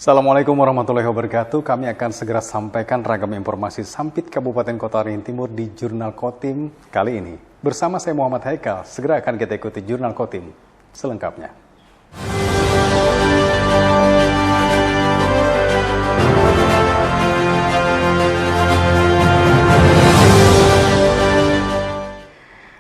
Assalamualaikum warahmatullahi wabarakatuh. Kami akan segera sampaikan ragam informasi Sampit Kabupaten Kota Waringin Timur di Jurnal Kotim kali ini. Bersama saya Muhammad Haikal, segera akan kita ikuti Jurnal Kotim selengkapnya.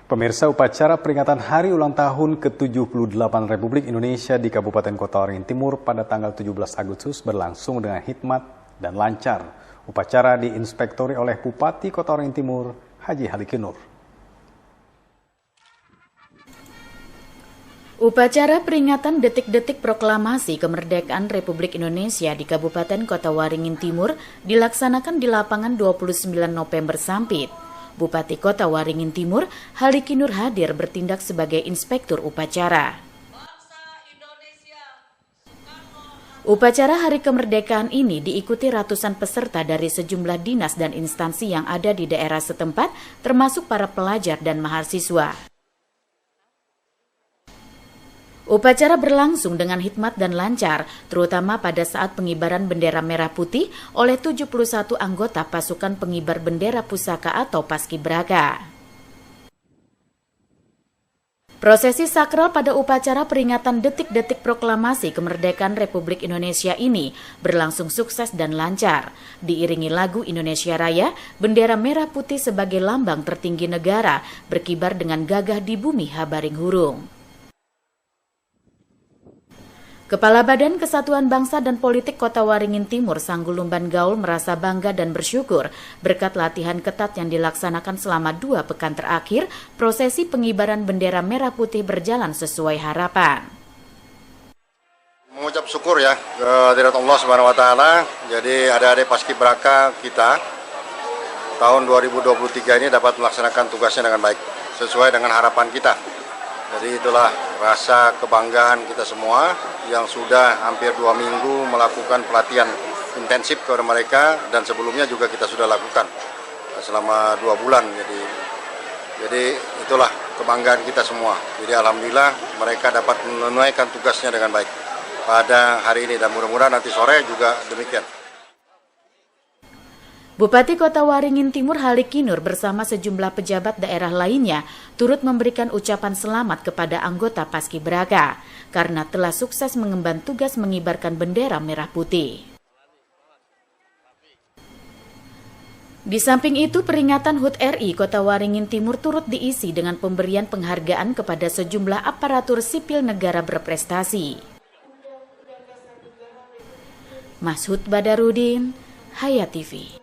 Pemirsa, upacara peringatan Hari Ulang Tahun ke-78 Republik Indonesia di Kabupaten Kota Waringin Timur pada tanggal 17 Agustus berlangsung dengan hikmat dan lancar. Upacara diinspektori oleh Bupati Kota Waringin Timur, Haji Haliki Nur. Upacara peringatan detik-detik proklamasi kemerdekaan Republik Indonesia di Kabupaten Kota Waringin Timur dilaksanakan di lapangan 29 November Sampit. Bupati Kota Waringin Timur, Haliki Nur hadir bertindak sebagai inspektur upacara. Upacara Hari Kemerdekaan ini diikuti ratusan peserta dari sejumlah dinas dan instansi yang ada di daerah setempat, termasuk para pelajar dan mahasiswa. Upacara berlangsung dengan hikmat dan lancar, terutama pada saat pengibaran bendera merah putih oleh 71 anggota pasukan pengibar bendera pusaka atau paskibraka. Prosesi sakral pada upacara peringatan detik-detik proklamasi kemerdekaan Republik Indonesia ini berlangsung sukses dan lancar. Diiringi lagu Indonesia Raya, bendera merah putih sebagai lambang tertinggi negara berkibar dengan gagah di bumi habaring hurung. Kepala Badan Kesatuan Bangsa dan Politik Kota Waringin Timur, Sanggulumban Gaul, merasa bangga dan bersyukur berkat latihan ketat yang dilaksanakan selama 2 pekan terakhir, prosesi pengibaran bendera merah putih berjalan sesuai harapan. Mengucap syukur ya kehadirat Allah Subhanahu wa taala. Jadi adik-adik paskibraka kita tahun 2023 ini dapat melaksanakan tugasnya dengan baik sesuai dengan harapan kita. Jadi itulah rasa kebanggaan kita semua yang sudah hampir 2 minggu melakukan pelatihan intensif kepada mereka, dan sebelumnya juga kita sudah lakukan selama 2 bulan. Jadi itulah kebanggaan kita semua. Jadi alhamdulillah mereka dapat menunaikan tugasnya dengan baik pada hari ini, dan mudah-mudahan nanti sore juga demikian. Bupati Kota Waringin Timur Haliki Nur bersama sejumlah pejabat daerah lainnya turut memberikan ucapan selamat kepada anggota Paskibraka karena telah sukses mengemban tugas mengibarkan bendera merah putih. Di samping itu, peringatan HUT RI Kota Waringin Timur turut diisi dengan pemberian penghargaan kepada sejumlah aparatur sipil negara berprestasi. Mashud Badarudin, Hayat TV.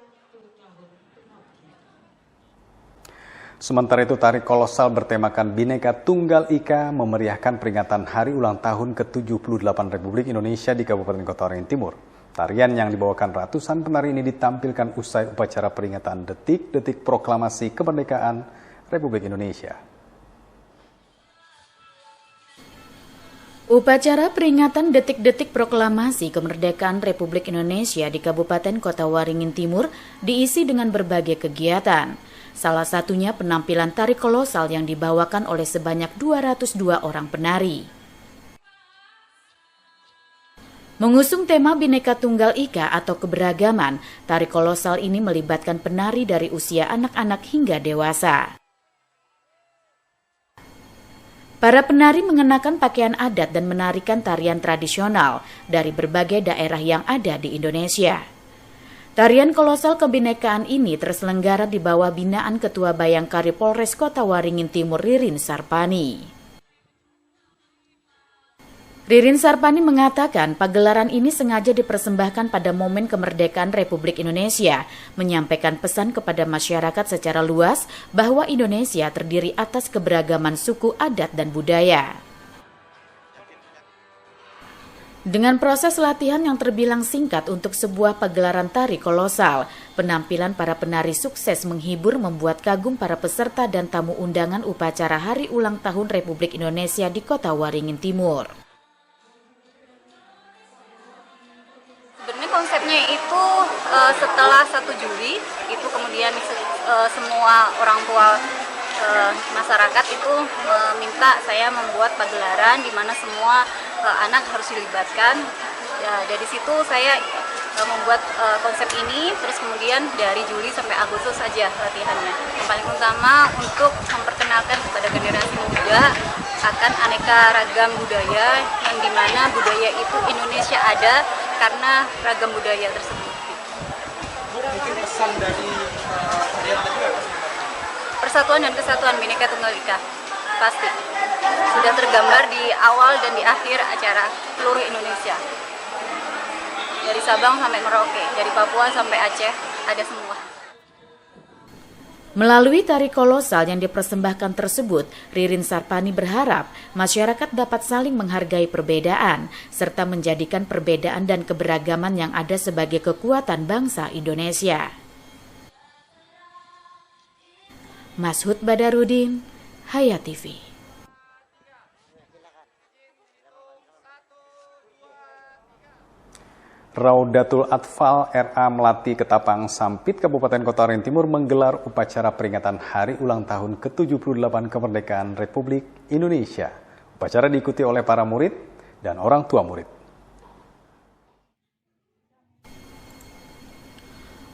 Sementara itu, tari kolosal bertemakan Bhinneka Tunggal Ika memeriahkan peringatan Hari Ulang Tahun ke-78 Republik Indonesia di Kabupaten Kota Waringin Timur. Tarian yang dibawakan ratusan penari ini ditampilkan usai upacara peringatan detik-detik proklamasi kemerdekaan Republik Indonesia. Upacara peringatan detik-detik proklamasi kemerdekaan Republik Indonesia di Kabupaten Kota Waringin Timur diisi dengan berbagai kegiatan. Salah satunya penampilan tari kolosal yang dibawakan oleh sebanyak 202 orang penari. Mengusung tema Bhinneka Tunggal Ika atau keberagaman, tari kolosal ini melibatkan penari dari usia anak-anak hingga dewasa. Para penari mengenakan pakaian adat dan menarikan tarian tradisional dari berbagai daerah yang ada di Indonesia. Tarian kolosal kebinekaan ini terselenggara di bawah binaan Ketua Bayangkari Polres Kota Waringin Timur Ririn Sarpani. Ririn Sarpani mengatakan pagelaran ini sengaja dipersembahkan pada momen kemerdekaan Republik Indonesia, menyampaikan pesan kepada masyarakat secara luas bahwa Indonesia terdiri atas keberagaman suku, adat, dan budaya. Dengan proses latihan yang terbilang singkat untuk sebuah pagelaran tari kolosal, penampilan para penari sukses menghibur, membuat kagum para peserta dan tamu undangan upacara Hari Ulang Tahun Republik Indonesia di Kota Waringin Timur. Sebenarnya konsepnya itu setelah 1 Juli, itu kemudian semua orang tua masyarakat itu meminta saya membuat pagelaran di mana semua anak harus dilibatkan. Ya, dari situ saya membuat konsep ini, terus kemudian dari Juli sampai Agustus saja latihannya. Yang paling utama untuk memperkenalkan kepada generasi muda akan aneka ragam budaya, yang dimana budaya itu Indonesia ada karena ragam budaya tersebut. Mungkin pesan dari kalian tadi apa? Persatuan dan Kesatuan Bhinneka Tunggal Ika pasti sudah tergambar di awal dan di akhir acara seluruh Indonesia. Dari Sabang sampai Merauke, dari Papua sampai Aceh, ada semua. Melalui tari kolosal yang dipersembahkan tersebut, Ririn Sarpani berharap masyarakat dapat saling menghargai perbedaan, serta menjadikan perbedaan dan keberagaman yang ada sebagai kekuatan bangsa Indonesia. Mashud Badarudin, Hayat TV. Raudatul Atfal RA Melati Ketapang Sampit Kabupaten Kota Waringin Timur menggelar upacara peringatan Hari Ulang Tahun ke-78 Kemerdekaan Republik Indonesia. Upacara diikuti oleh para murid dan orang tua murid.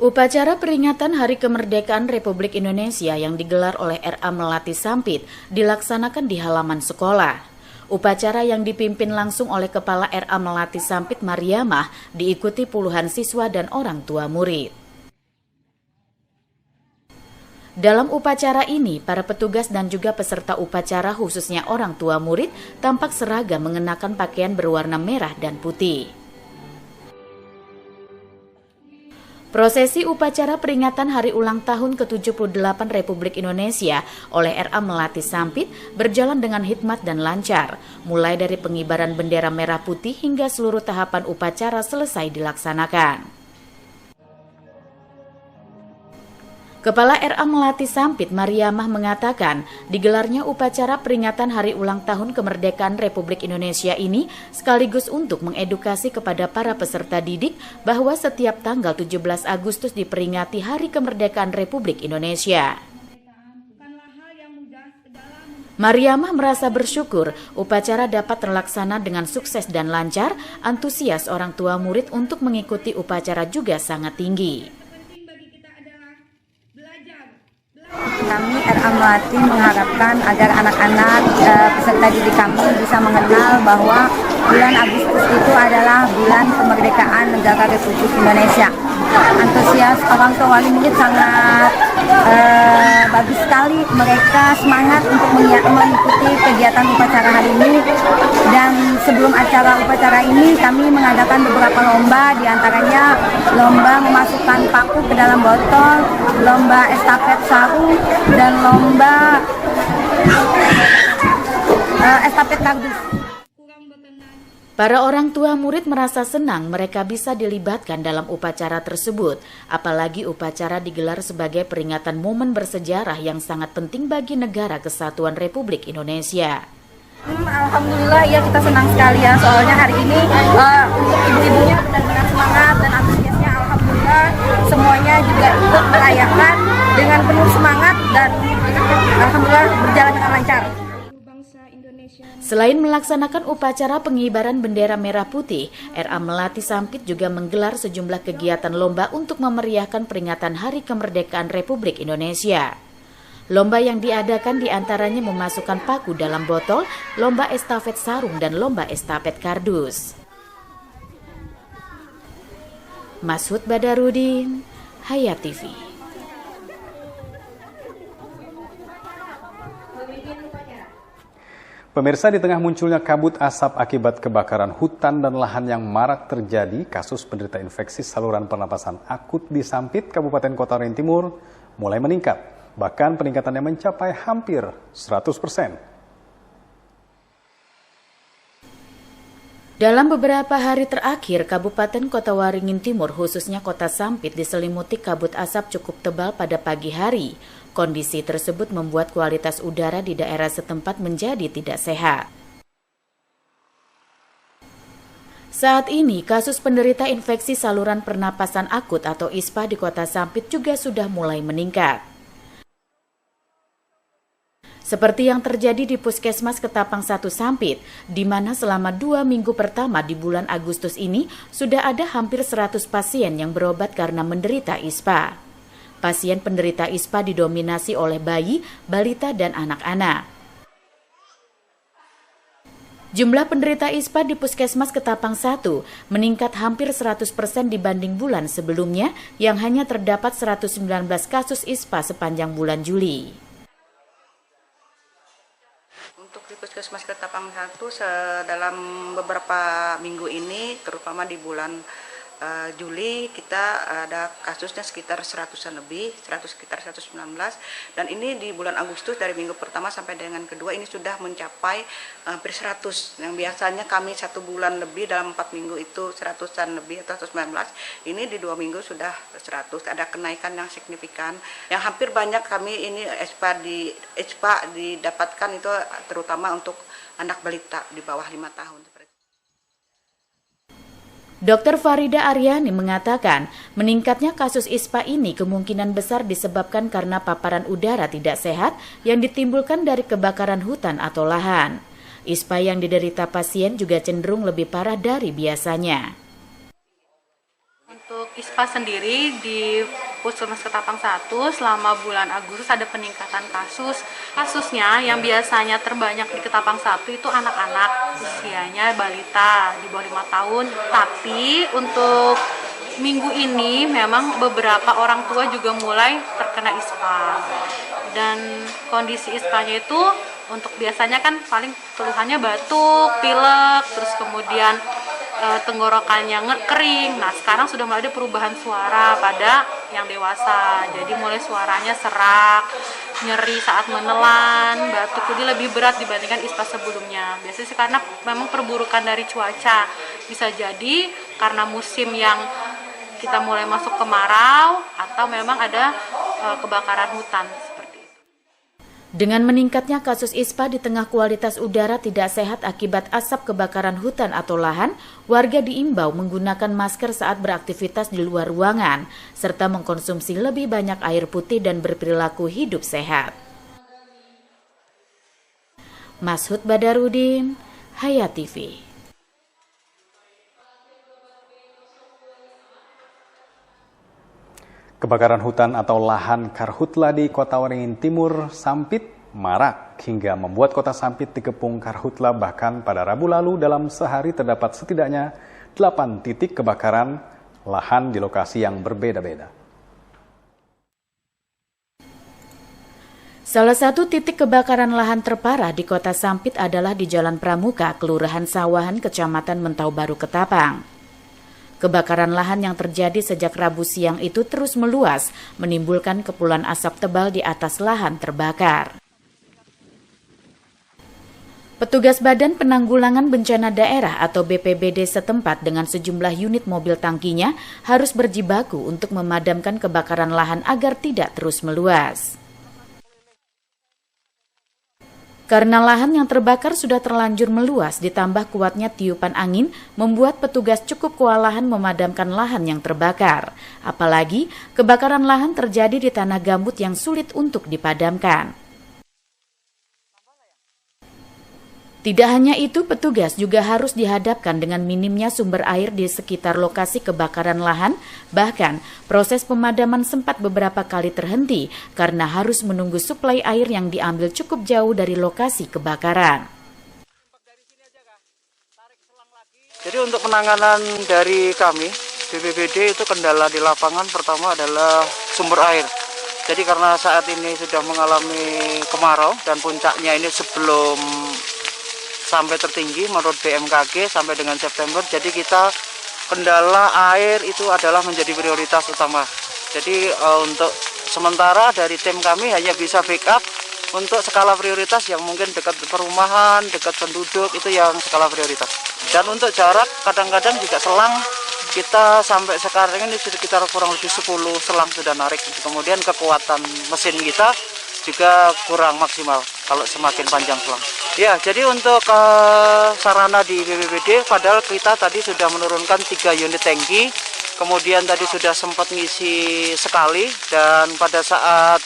Upacara peringatan Hari Kemerdekaan Republik Indonesia yang digelar oleh RA Melati Sampit dilaksanakan di halaman sekolah. Upacara yang dipimpin langsung oleh Kepala RA Melati Sampit Mariamah diikuti puluhan siswa dan orang tua murid. Dalam upacara ini, para petugas dan juga peserta upacara khususnya orang tua murid tampak seragam mengenakan pakaian berwarna merah dan putih. Prosesi upacara peringatan Hari Ulang Tahun ke-78 Republik Indonesia oleh RA Melati Sampit berjalan dengan hikmat dan lancar, mulai dari pengibaran bendera merah putih hingga seluruh tahapan upacara selesai dilaksanakan. Kepala RA Melati Sampit Mariamah mengatakan, digelarnya upacara peringatan Hari Ulang Tahun Kemerdekaan Republik Indonesia ini sekaligus untuk mengedukasi kepada para peserta didik bahwa setiap tanggal 17 Agustus diperingati Hari Kemerdekaan Republik Indonesia. Mariamah merasa bersyukur upacara dapat terlaksana dengan sukses dan lancar, antusias orang tua murid untuk mengikuti upacara juga sangat tinggi. Kami RA Melati mengharapkan agar anak-anak peserta didik kami bisa mengenal bahwa bulan Agustus itu adalah bulan kemerdekaan negara Republik Indonesia. Antusias orang tua wali murid sangat bagus sekali, mereka semangat untuk mengikuti kegiatan upacara hari ini. Dan sebelum acara upacara ini kami mengadakan beberapa lomba, diantaranya lomba memasukkan paku ke dalam botol, lomba estafet sarung, dan lomba estafet kardus. Para orang tua murid merasa senang mereka bisa dilibatkan dalam upacara tersebut, apalagi upacara digelar sebagai peringatan momen bersejarah yang sangat penting bagi negara kesatuan Republik Indonesia. Alhamdulillah ya, kita senang sekali ya, soalnya hari ini untuk ibu-ibunya benar-benar semangat dan antusiasnya. Alhamdulillah semuanya juga ikut merayakan dengan penuh semangat dan alhamdulillah berjalan dengan lancar. Selain melaksanakan upacara pengibaran bendera merah putih, RA Melati Sampit juga menggelar sejumlah kegiatan lomba untuk memeriahkan peringatan Hari Kemerdekaan Republik Indonesia. Lomba yang diadakan diantaranya memasukkan paku dalam botol, lomba estafet sarung, dan lomba estafet kardus. Mashud Badarudin, Hayat TV. Pemirsa, di tengah munculnya kabut asap akibat kebakaran hutan dan lahan yang marak terjadi, kasus penderita infeksi saluran pernapasan akut di Sampit, Kabupaten Kota Waringin Timur mulai meningkat. Bahkan peningkatannya mencapai hampir 100%. Dalam beberapa hari terakhir, Kabupaten Kota Waringin Timur, khususnya Kota Sampit, diselimuti kabut asap cukup tebal pada pagi hari. Kondisi tersebut membuat kualitas udara di daerah setempat menjadi tidak sehat. Saat ini, kasus penderita infeksi saluran pernapasan akut atau ISPA di Kota Sampit juga sudah mulai meningkat. Seperti yang terjadi di Puskesmas Ketapang 1 Sampit, di mana selama 2 minggu pertama di bulan Agustus ini sudah ada hampir 100 pasien yang berobat karena menderita ISPA. Pasien penderita ISPA didominasi oleh bayi, balita, dan anak-anak. Jumlah penderita ISPA di Puskesmas Ketapang 1 meningkat hampir 100% dibanding bulan sebelumnya yang hanya terdapat 119 kasus ISPA sepanjang bulan Juli. Untuk di Puskesmas Ketapang 1 dalam beberapa minggu ini, terutama di bulan Juli, kita ada kasusnya sekitar 100-an lebih, sekitar 119, dan ini di bulan Agustus dari minggu pertama sampai dengan kedua ini sudah mencapai hampir 100, yang biasanya kami 1 bulan lebih dalam 4 minggu itu 100-an lebih atau 119, ini di 2 minggu sudah 100, ada kenaikan yang signifikan, yang hampir banyak kami ini ISPA didapatkan itu terutama untuk anak balita di bawah 5 tahun. Dr. Farida Aryani mengatakan, meningkatnya kasus ISPA ini kemungkinan besar disebabkan karena paparan udara tidak sehat yang ditimbulkan dari kebakaran hutan atau lahan. ISPA yang diderita pasien juga cenderung lebih parah dari biasanya. Untuk ISPA sendiri di Puskesmas Ketapang 1 selama bulan Agustus ada peningkatan kasus. Kasusnya yang biasanya terbanyak di Ketapang 1 itu anak-anak usianya balita di bawah 5 tahun. Tapi untuk minggu ini memang beberapa orang tua juga mulai terkena ISPA. Dan kondisi ISPA-nya itu untuk biasanya kan paling keluhannya batuk, pilek, terus kemudian tenggorokannya kering. Nah, sekarang sudah mulai ada perubahan suara pada yang dewasa. Jadi mulai suaranya serak, nyeri saat menelan, batuk. Jadi lebih berat dibandingkan ISPA sebelumnya. Biasanya sih karena memang perburukan dari cuaca. Bisa jadi karena musim yang kita mulai masuk kemarau atau memang ada kebakaran hutan. Dengan meningkatnya kasus ISPA di tengah kualitas udara tidak sehat akibat asap kebakaran hutan atau lahan, warga diimbau menggunakan masker saat beraktivitas di luar ruangan, serta mengkonsumsi lebih banyak air putih dan berperilaku hidup sehat. Mashud Badarudin, Hayat TV. Kebakaran hutan atau lahan karhutla di Kota Waringin Timur, Sampit, marak hingga membuat Kota Sampit dikepung karhutla. Bahkan pada Rabu lalu dalam sehari terdapat setidaknya 8 titik kebakaran lahan di lokasi yang berbeda-beda. Salah satu titik kebakaran lahan terparah di Kota Sampit adalah di Jalan Pramuka, Kelurahan Sawahan, Kecamatan Mentau Baru, Ketapang. Kebakaran lahan yang terjadi sejak Rabu siang itu terus meluas, menimbulkan kepulan asap tebal di atas lahan terbakar. Petugas Badan Penanggulangan Bencana Daerah atau BPBD setempat dengan sejumlah unit mobil tangkinya harus berjibaku untuk memadamkan kebakaran lahan agar tidak terus meluas. Karena lahan yang terbakar sudah terlanjur meluas, ditambah kuatnya tiupan angin, membuat petugas cukup kewalahan memadamkan lahan yang terbakar. Apalagi, kebakaran lahan terjadi di tanah gambut yang sulit untuk dipadamkan. Tidak hanya itu, petugas juga harus dihadapkan dengan minimnya sumber air di sekitar lokasi kebakaran lahan. Bahkan, proses pemadaman sempat beberapa kali terhenti karena harus menunggu suplai air yang diambil cukup jauh dari lokasi kebakaran. Jadi untuk penanganan dari kami, BPBD itu kendala di lapangan pertama adalah sumber air. Jadi karena saat ini sudah mengalami kemarau dan puncaknya ini sebelum sampai tertinggi menurut BMKG sampai dengan September, jadi kita kendala air itu adalah menjadi prioritas utama. Jadi untuk sementara dari tim kami hanya bisa backup untuk skala prioritas yang mungkin dekat perumahan, dekat penduduk, itu yang skala prioritas. Dan untuk jarak kadang-kadang juga selang kita sampai sekarang ini sekitar kurang lebih 10 selang sudah narik. Kemudian kekuatan mesin kita juga kurang maksimal kalau semakin panjang selang. Ya, jadi untuk sarana di BPBD, padahal kita tadi sudah menurunkan 3 unit tangki, kemudian tadi sudah sempat ngisi sekali, dan pada saat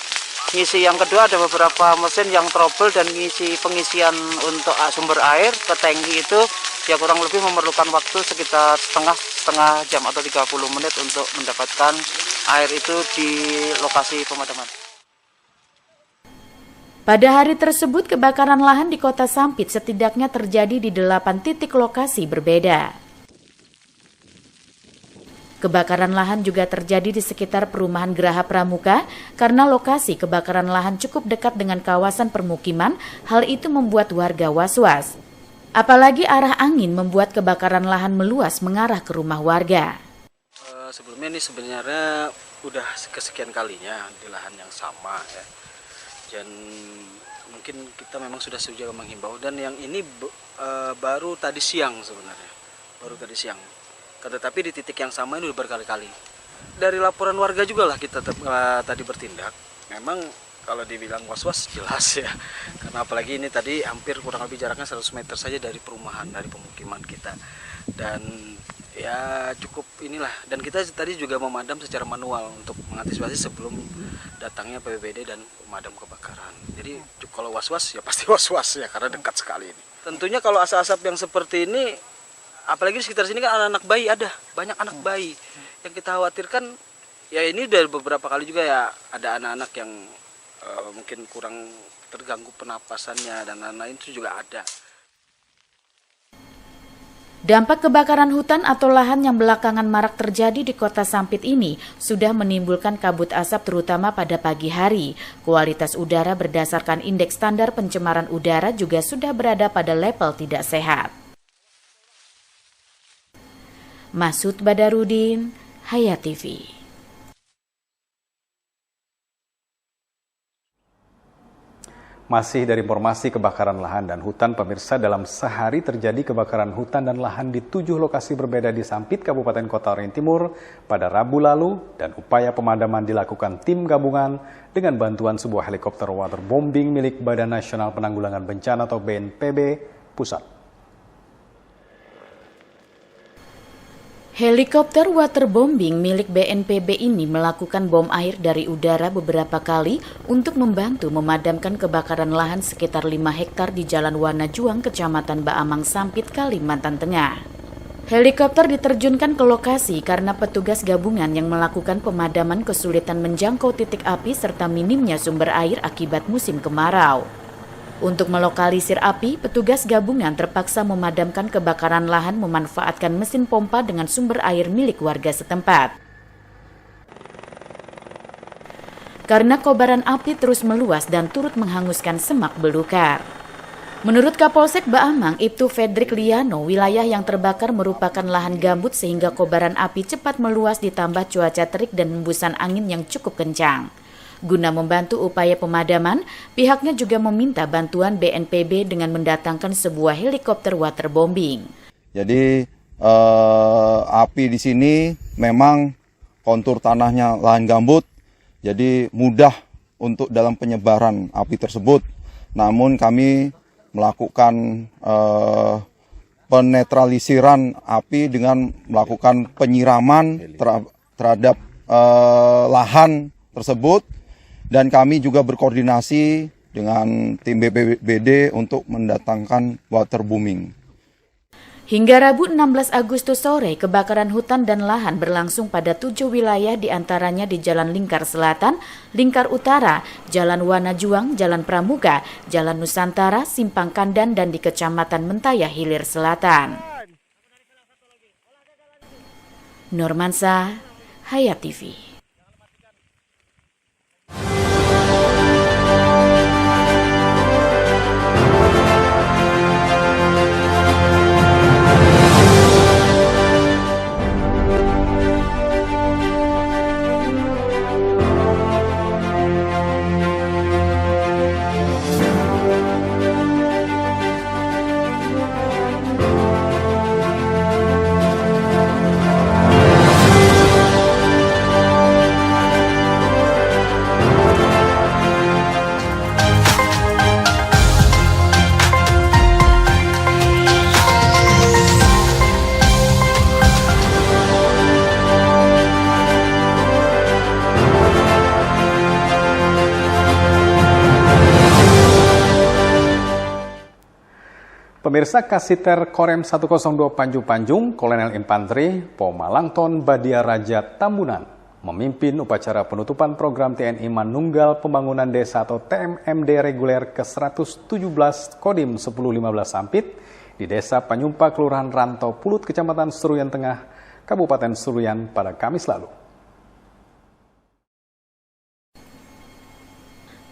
ngisi yang kedua ada beberapa mesin yang trouble dan ngisi pengisian untuk sumber air ke tangki itu ya kurang lebih memerlukan waktu sekitar setengah jam atau 30 menit untuk mendapatkan air itu di lokasi pemadaman. Pada hari tersebut, kebakaran lahan di Kota Sampit setidaknya terjadi di 8 titik lokasi berbeda. Kebakaran lahan juga terjadi di sekitar perumahan Geraha Pramuka karena lokasi kebakaran lahan cukup dekat dengan kawasan permukiman. Hal itu membuat warga was-was. Apalagi arah angin membuat kebakaran lahan meluas mengarah ke rumah warga. Sebelumnya ini sebenarnya udah kesekian kalinya di lahan yang sama ya. Dan mungkin kita memang sudah juga menghimbau, dan yang ini baru tadi siang sebenarnya. Baru tadi siang. Tetapi di titik yang sama ini udah berkali-kali. Dari laporan warga juga lah kita tadi bertindak. Memang kalau dibilang was-was jelas ya. Karena apalagi ini tadi hampir kurang lebih jaraknya 100 meter saja dari perumahan, dari pemukiman kita. Dan ya cukup inilah. Dan kita tadi juga memadam secara manual untuk mengantisipasi sebelum datangnya PBBD dan pemadam kebakaran. Jadi kalau was-was ya pasti was-was ya karena dekat sekali ini. Tentunya kalau asap-asap yang seperti ini, apalagi di sekitar sini kan anak-anak bayi ada, banyak anak bayi. Yang kita khawatirkan, ya ini dari beberapa kali juga ya ada anak-anak yang mungkin kurang terganggu pernapasannya dan lain-lain itu juga ada. Dampak kebakaran hutan atau lahan yang belakangan marak terjadi di Kota Sampit ini sudah menimbulkan kabut asap terutama pada pagi hari. Kualitas udara berdasarkan indeks standar pencemaran udara juga sudah berada pada level tidak sehat. Masud Badarudin, Hayat TV. Masih dari informasi kebakaran lahan dan hutan, pemirsa, dalam sehari terjadi kebakaran hutan dan lahan di 7 lokasi berbeda di Sampit, Kabupaten Kota Waringin Timur pada Rabu lalu, dan upaya pemadaman dilakukan tim gabungan dengan bantuan sebuah helikopter waterbombing milik Badan Nasional Penanggulangan Bencana atau BNPB Pusat. Helikopter waterbombing milik BNPB ini melakukan bom air dari udara beberapa kali untuk membantu memadamkan kebakaran lahan sekitar 5 hektar di Jalan Wanajuang, Kecamatan Baamang, Sampit, Kalimantan Tengah. Helikopter diterjunkan ke lokasi karena petugas gabungan yang melakukan pemadaman kesulitan menjangkau titik api serta minimnya sumber air akibat musim kemarau. Untuk melokalisir api, petugas gabungan terpaksa memadamkan kebakaran lahan memanfaatkan mesin pompa dengan sumber air milik warga setempat. Karena kobaran api terus meluas dan turut menghanguskan semak belukar. Menurut Kapolsek Baamang, Ibtu Fedrik Liano, wilayah yang terbakar merupakan lahan gambut sehingga kobaran api cepat meluas ditambah cuaca terik dan hembusan angin yang cukup kencang. Guna membantu upaya pemadaman, pihaknya juga meminta bantuan BNPB dengan mendatangkan sebuah helikopter waterbombing. Jadi api di sini memang kontur tanahnya lahan gambut, jadi mudah untuk dalam penyebaran api tersebut. Namun kami melakukan penetralisiran api dengan melakukan penyiraman terhadap lahan tersebut. Dan kami juga berkoordinasi dengan tim BPBD untuk mendatangkan waterbombing. Hingga Rabu 16 Agustus sore, kebakaran hutan dan lahan berlangsung pada 7 wilayah diantaranya di Jalan Lingkar Selatan, Lingkar Utara, Jalan Wanajuang, Jalan Pramuka, Jalan Nusantara, Simpang Kandan, dan di Kecamatan Mentaya Hilir Selatan. Nurmansa, Hayat TV. Pemirsa, Kasiter Korem 102 Panjung, Kolonel Infanteri Pomalangton Badia Raja Tambunan memimpin upacara penutupan program TNI Manunggal Pembangunan Desa atau TMMD reguler ke-117 Kodim 1015 Sampit di Desa Panyumpa, Kelurahan Rantau Pulut, Kecamatan Seruyan Tengah, Kabupaten Seruyan pada Kamis lalu.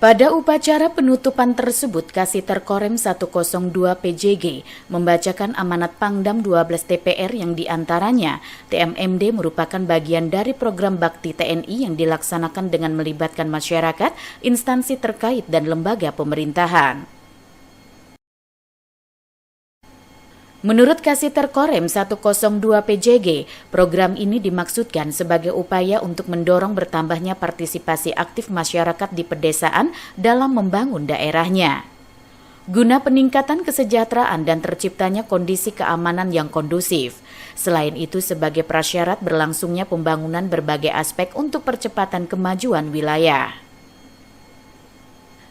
Pada upacara penutupan tersebut, Kasiter Korem 102 PJG membacakan amanat Pangdam 12 TPR yang diantaranya TMMD merupakan bagian dari program bakti TNI yang dilaksanakan dengan melibatkan masyarakat, instansi terkait, dan lembaga pemerintahan. Menurut Kasiter Korem 102 PJG, program ini dimaksudkan sebagai upaya untuk mendorong bertambahnya partisipasi aktif masyarakat di pedesaan dalam membangun daerahnya, guna peningkatan kesejahteraan dan terciptanya kondisi keamanan yang kondusif. Selain itu, sebagai prasyarat berlangsungnya pembangunan berbagai aspek untuk percepatan kemajuan wilayah.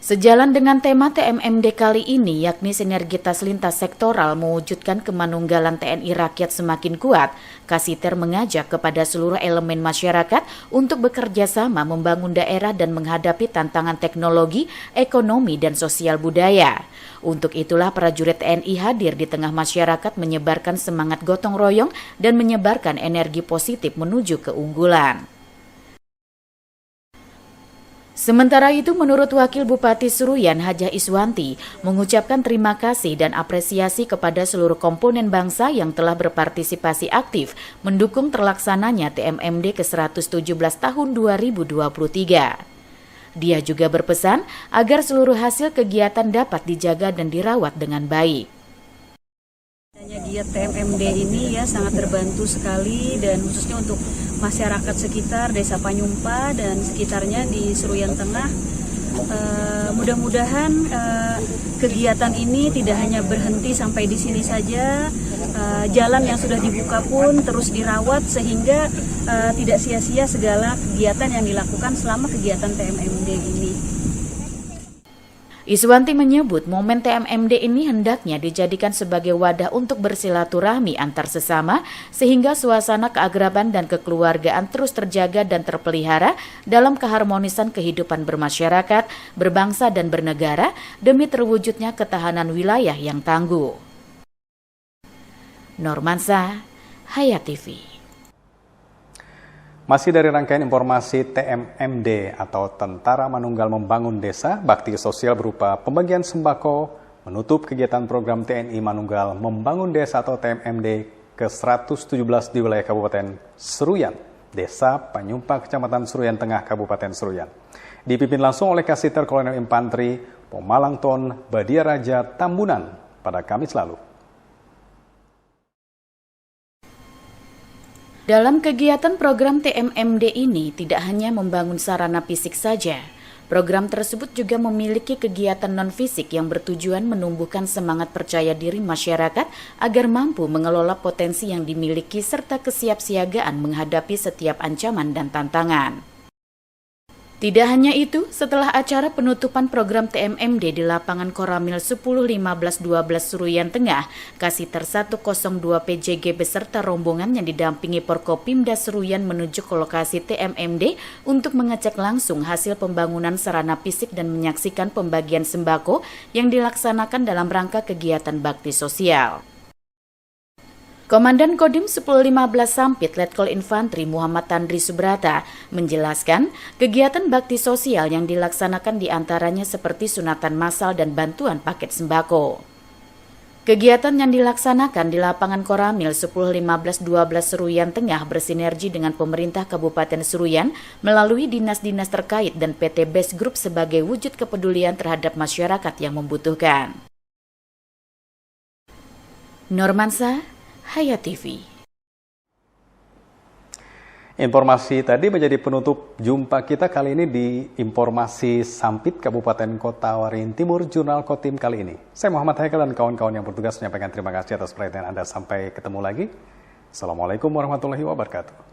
Sejalan dengan tema TMMD kali ini, yakni sinergitas lintas sektoral mewujudkan kemanunggalan TNI rakyat semakin kuat, Kasiter mengajak kepada seluruh elemen masyarakat untuk bekerja sama membangun daerah dan menghadapi tantangan teknologi, ekonomi, dan sosial budaya. Untuk itulah prajurit TNI hadir di tengah masyarakat menyebarkan semangat gotong royong dan menyebarkan energi positif menuju keunggulan. Sementara itu, menurut Wakil Bupati Seruyan Hajah Iswanti, mengucapkan terima kasih dan apresiasi kepada seluruh komponen bangsa yang telah berpartisipasi aktif mendukung terlaksananya TMMD ke-117 tahun 2023. Dia juga berpesan agar seluruh hasil kegiatan dapat dijaga dan dirawat dengan baik. Giat TMMD ini ya sangat terbantu sekali, dan khususnya untuk masyarakat sekitar Desa Panyumpa dan sekitarnya di Seruyan Tengah. Mudah-mudahan kegiatan ini tidak hanya berhenti sampai di sini saja. Jalan yang sudah dibuka pun terus dirawat sehingga tidak sia-sia segala kegiatan yang dilakukan selama kegiatan TMMD ini. Iswanti menyebut momen TMMD ini hendaknya dijadikan sebagai wadah untuk bersilaturahmi antar sesama sehingga suasana keakraban dan kekeluargaan terus terjaga dan terpelihara dalam keharmonisan kehidupan bermasyarakat, berbangsa dan bernegara demi terwujudnya ketahanan wilayah yang tangguh. Normansa, Hayat TV. Masih dari rangkaian informasi TMMD atau Tentara Manunggal Membangun Desa, bakti sosial berupa pembagian sembako menutup kegiatan program TNI Manunggal Membangun Desa atau TMMD ke-117 di wilayah Kabupaten Seruyan, Desa Panyumpa, Kecamatan Seruyan Tengah, Kabupaten Seruyan. Dipimpin langsung oleh Kasiter Kolonel Infanteri Pomalangton Badia Raja Tambunan pada Kamis lalu. Dalam kegiatan program TMMD ini tidak hanya membangun sarana fisik saja. Program tersebut juga memiliki kegiatan non-fisik yang bertujuan menumbuhkan semangat percaya diri masyarakat agar mampu mengelola potensi yang dimiliki serta kesiapsiagaan menghadapi setiap ancaman dan tantangan. Tidak hanya itu, setelah acara penutupan program TMMD di lapangan Koramil 10-15-12 Seruyan Tengah, Kasiter 102 PJG beserta rombongan yang didampingi Porkopimda Seruyan menuju ke lokasi TMMD untuk mengecek langsung hasil pembangunan sarana fisik dan menyaksikan pembagian sembako yang dilaksanakan dalam rangka kegiatan bakti sosial. Komandan Kodim 1015 Sampit Letkol Infanteri Muhammad Tandri Subrata menjelaskan kegiatan bakti sosial yang dilaksanakan diantaranya seperti sunatan massal dan bantuan paket sembako. Kegiatan yang dilaksanakan di lapangan Koramil 10-15-12 Seruyan Tengah bersinergi dengan pemerintah Kabupaten Seruyan melalui dinas-dinas terkait dan PT Best Group sebagai wujud kepedulian terhadap masyarakat yang membutuhkan. Normansa, Hayat TV. Informasi tadi menjadi penutup jumpa kita kali ini di Informasi Sampit Kabupaten Kota Waringin Timur Jurnal Kotim kali ini. Saya Muhammad Haikal dan kawan-kawan yang bertugas menyampaikan terima kasih atas perhatian Anda. Sampai ketemu lagi. Assalamualaikum warahmatullahi wabarakatuh.